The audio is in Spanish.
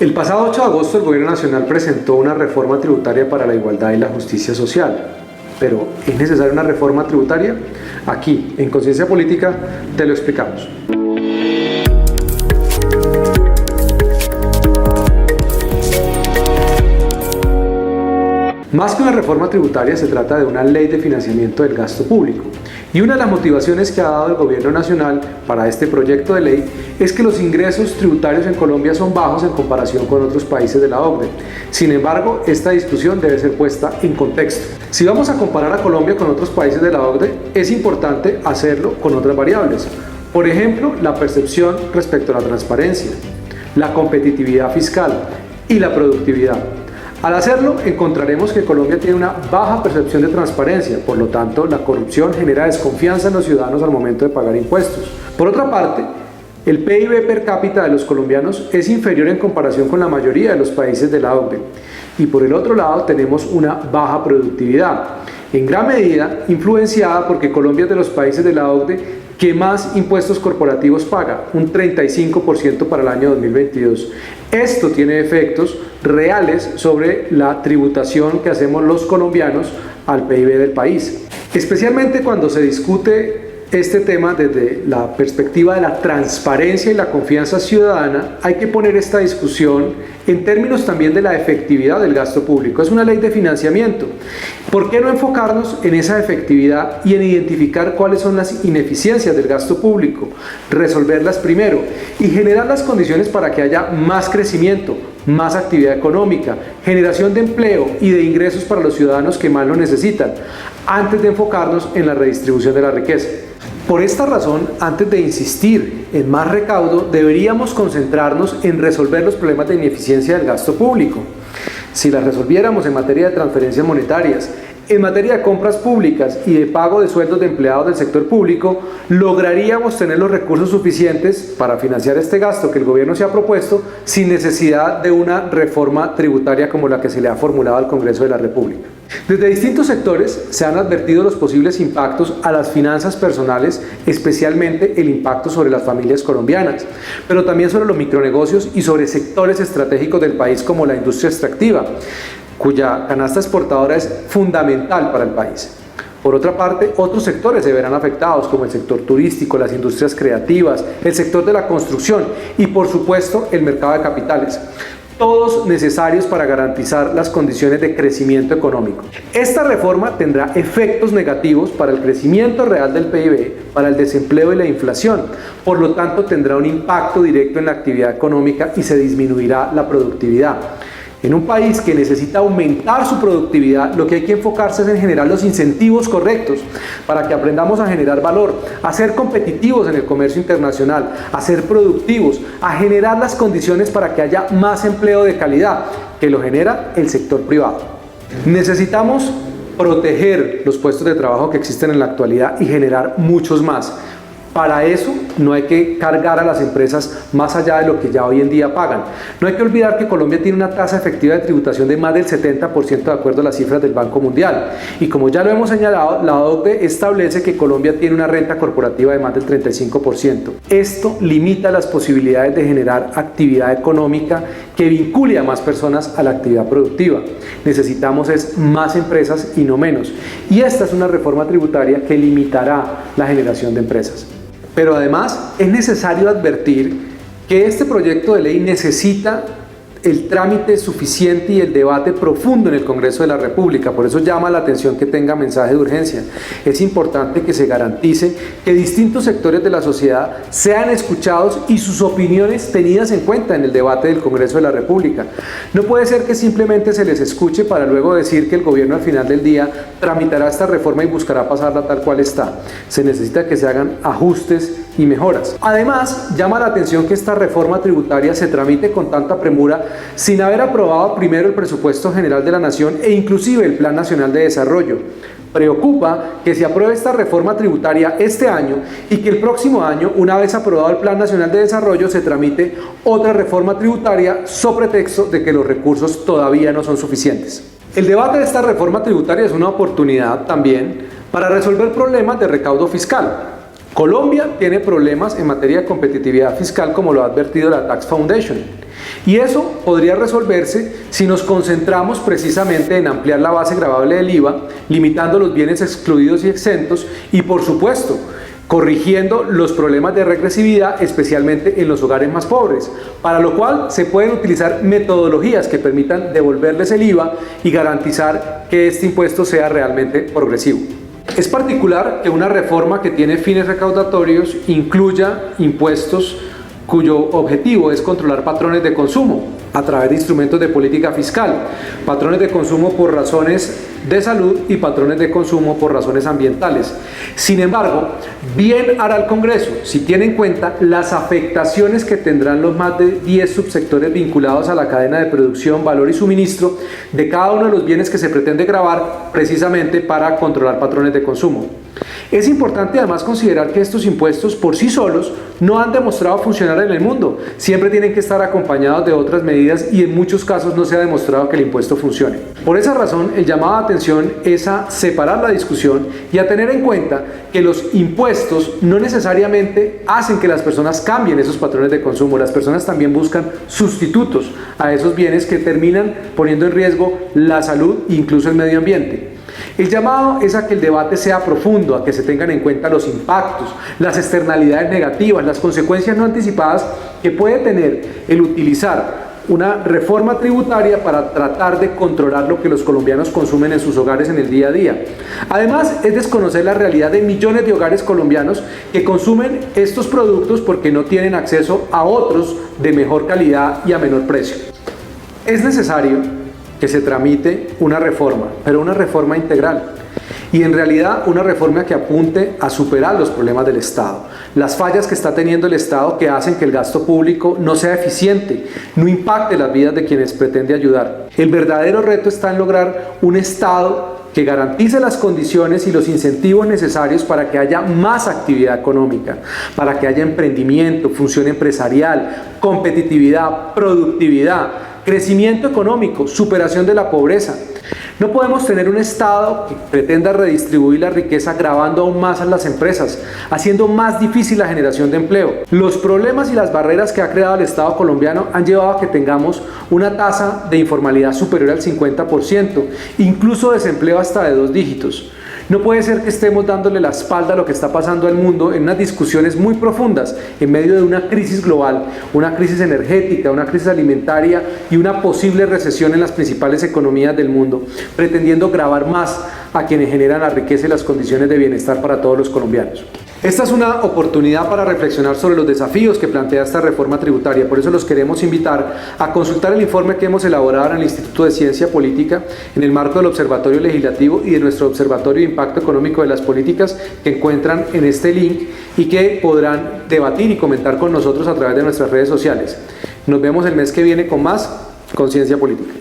El pasado 8 de agosto el Gobierno Nacional presentó una reforma tributaria para la igualdad y la justicia social. Pero, ¿es necesaria una reforma tributaria? Aquí, en Conciencia Política, te lo explicamos. Más que una reforma tributaria, se trata de una ley de financiamiento del gasto público. Y una de las motivaciones que ha dado el Gobierno Nacional para este proyecto de ley es que los ingresos tributarios en Colombia son bajos en comparación con otros países de la OCDE. Sin embargo, esta discusión debe ser puesta en contexto. Si vamos a comparar a Colombia con otros países de la OCDE, es importante hacerlo con otras variables. Por ejemplo, la percepción respecto a la transparencia, la competitividad fiscal y la productividad. Al hacerlo, encontraremos que Colombia tiene una baja percepción de transparencia, por lo tanto, la corrupción genera desconfianza en los ciudadanos al momento de pagar impuestos. Por otra parte, el PIB per cápita de los colombianos es inferior en comparación con la mayoría de los países de la OCDE. Y por el otro lado, tenemos una baja productividad, en gran medida influenciada porque Colombia es de los países de la OCDE que más impuestos corporativos paga, un 35% para el año 2022. Esto tiene efectos reales sobre la tributación que hacemos los colombianos al PIB del país. Especialmente cuando se discute este tema desde la perspectiva de la transparencia y la confianza ciudadana, hay que poner esta discusión en términos también de la efectividad del gasto público. Es una ley de financiamiento. ¿Por qué no enfocarnos en esa efectividad y en identificar cuáles son las ineficiencias del gasto público? Resolverlas primero y generar las condiciones para que haya más crecimiento, más actividad económica, generación de empleo y de ingresos para los ciudadanos que más lo necesitan, antes de enfocarnos en la redistribución de la riqueza. Por esta razón, antes de insistir en más recaudo, deberíamos concentrarnos en resolver los problemas de ineficiencia del gasto público. Si las resolviéramos en materia de transferencias monetarias, en materia de compras públicas y de pago de sueldos de empleados del sector público, lograríamos tener los recursos suficientes para financiar este gasto que el gobierno se ha propuesto sin necesidad de una reforma tributaria como la que se le ha formulado al Congreso de la República. Desde distintos sectores se han advertido los posibles impactos a las finanzas personales, especialmente el impacto sobre las familias colombianas, pero también sobre los micronegocios y sobre sectores estratégicos del país como la industria extractiva, cuya canasta exportadora es fundamental para el país. Por otra parte, otros sectores se verán afectados, como el sector turístico, las industrias creativas, el sector de la construcción y, por supuesto, el mercado de capitales. Todos necesarios para garantizar las condiciones de crecimiento económico. Esta reforma tendrá efectos negativos para el crecimiento real del PIB, para el desempleo y la inflación. Por lo tanto, tendrá un impacto directo en la actividad económica y se disminuirá la productividad. En un país que necesita aumentar su productividad, lo que hay que enfocarse es en generar los incentivos correctos para que aprendamos a generar valor, a ser competitivos en el comercio internacional, a ser productivos, a generar las condiciones para que haya más empleo de calidad, que lo genera el sector privado. Necesitamos proteger los puestos de trabajo que existen en la actualidad y generar muchos más. Para eso no hay que cargar a las empresas más allá de lo que ya hoy en día pagan. No hay que olvidar que Colombia tiene una tasa efectiva de tributación de más del 70% de acuerdo a las cifras del Banco Mundial. Y como ya lo hemos señalado, la OCDE establece que Colombia tiene una renta corporativa de más del 35%. Esto limita las posibilidades de generar actividad económica que vincule a más personas a la actividad productiva. Necesitamos más empresas y no menos. Y esta es una reforma tributaria que limitará la generación de empresas. Pero además es necesario advertir que este proyecto de ley necesita el trámite suficiente y el debate profundo en el Congreso de la República. Por eso llama la atención que tenga mensaje de urgencia. Es importante que se garantice que distintos sectores de la sociedad sean escuchados y sus opiniones tenidas en cuenta en el debate del Congreso de la República. No puede ser que simplemente se les escuche para luego decir que el gobierno al final del día tramitará esta reforma y buscará pasarla tal cual está. Se necesita que se hagan ajustes y mejoras. Además, llama la atención que esta reforma tributaria se tramite con tanta premura sin haber aprobado primero el presupuesto general de la Nación e inclusive el Plan Nacional de Desarrollo. Preocupa que se apruebe esta reforma tributaria este año y que el próximo año, una vez aprobado el Plan Nacional de Desarrollo, se tramite otra reforma tributaria sobre pretexto de que los recursos todavía no son suficientes. El debate de esta reforma tributaria es una oportunidad también para resolver problemas de recaudo fiscal. Colombia tiene problemas en materia de competitividad fiscal, como lo ha advertido la Tax Foundation. Y eso podría resolverse si nos concentramos precisamente en ampliar la base gravable del IVA, limitando los bienes excluidos y exentos y, por supuesto, corrigiendo los problemas de regresividad, especialmente en los hogares más pobres, para lo cual se pueden utilizar metodologías que permitan devolverles el IVA y garantizar que este impuesto sea realmente progresivo. Es particular que una reforma que tiene fines recaudatorios incluya impuestos cuyo objetivo es controlar patrones de consumo a través de instrumentos de política fiscal, patrones de consumo por razones de salud y patrones de consumo por razones ambientales. Sin embargo, bien hará el Congreso si tiene en cuenta las afectaciones que tendrán los más de 10 subsectores vinculados a la cadena de producción, valor y suministro de cada uno de los bienes que se pretende gravar precisamente para controlar patrones de consumo. Es importante además considerar que estos impuestos por sí solos no han demostrado funcionar en el mundo. Siempre tienen que estar acompañados de otras medidas y en muchos casos no se ha demostrado que el impuesto funcione. Por esa razón, el llamado de atención es a separar la discusión y a tener en cuenta que los impuestos no necesariamente hacen que las personas cambien esos patrones de consumo. Las personas también buscan sustitutos a esos bienes que terminan poniendo en riesgo la salud e incluso el medio ambiente. El llamado es a que el debate sea profundo, a que se tengan en cuenta los impactos, las externalidades negativas, las consecuencias no anticipadas que puede tener el utilizar una reforma tributaria para tratar de controlar lo que los colombianos consumen en sus hogares en el día a día. Además, es desconocer la realidad de millones de hogares colombianos que consumen estos productos porque no tienen acceso a otros de mejor calidad y a menor precio. Es necesario que se tramite una reforma, pero una reforma integral y en realidad una reforma que apunte a superar los problemas del Estado, las fallas que está teniendo el Estado que hacen que el gasto público no sea eficiente, no impacte las vidas de quienes pretende ayudar. El verdadero reto está en lograr un Estado que garantice las condiciones y los incentivos necesarios para que haya más actividad económica, para que haya emprendimiento, función empresarial, competitividad, productividad, crecimiento económico, superación de la pobreza. No podemos tener un Estado que pretenda redistribuir la riqueza gravando aún más a las empresas, haciendo más difícil la generación de empleo. Los problemas y las barreras que ha creado el Estado colombiano han llevado a que tengamos una tasa de informalidad superior al 50%, incluso desempleo hasta de 2 dígitos. No puede ser que estemos dándole la espalda a lo que está pasando al mundo en unas discusiones muy profundas en medio de una crisis global, una crisis energética, una crisis alimentaria y una posible recesión en las principales economías del mundo, pretendiendo gravar más a quienes generan la riqueza y las condiciones de bienestar para todos los colombianos. Esta es una oportunidad para reflexionar sobre los desafíos que plantea esta reforma tributaria. Por eso los queremos invitar a consultar el informe que hemos elaborado en el Instituto de Ciencia Política en el marco del Observatorio Legislativo y de nuestro Observatorio de Impacto Económico de las Políticas, que encuentran en este link y que podrán debatir y comentar con nosotros a través de nuestras redes sociales. Nos vemos el mes que viene con más Conciencia Política.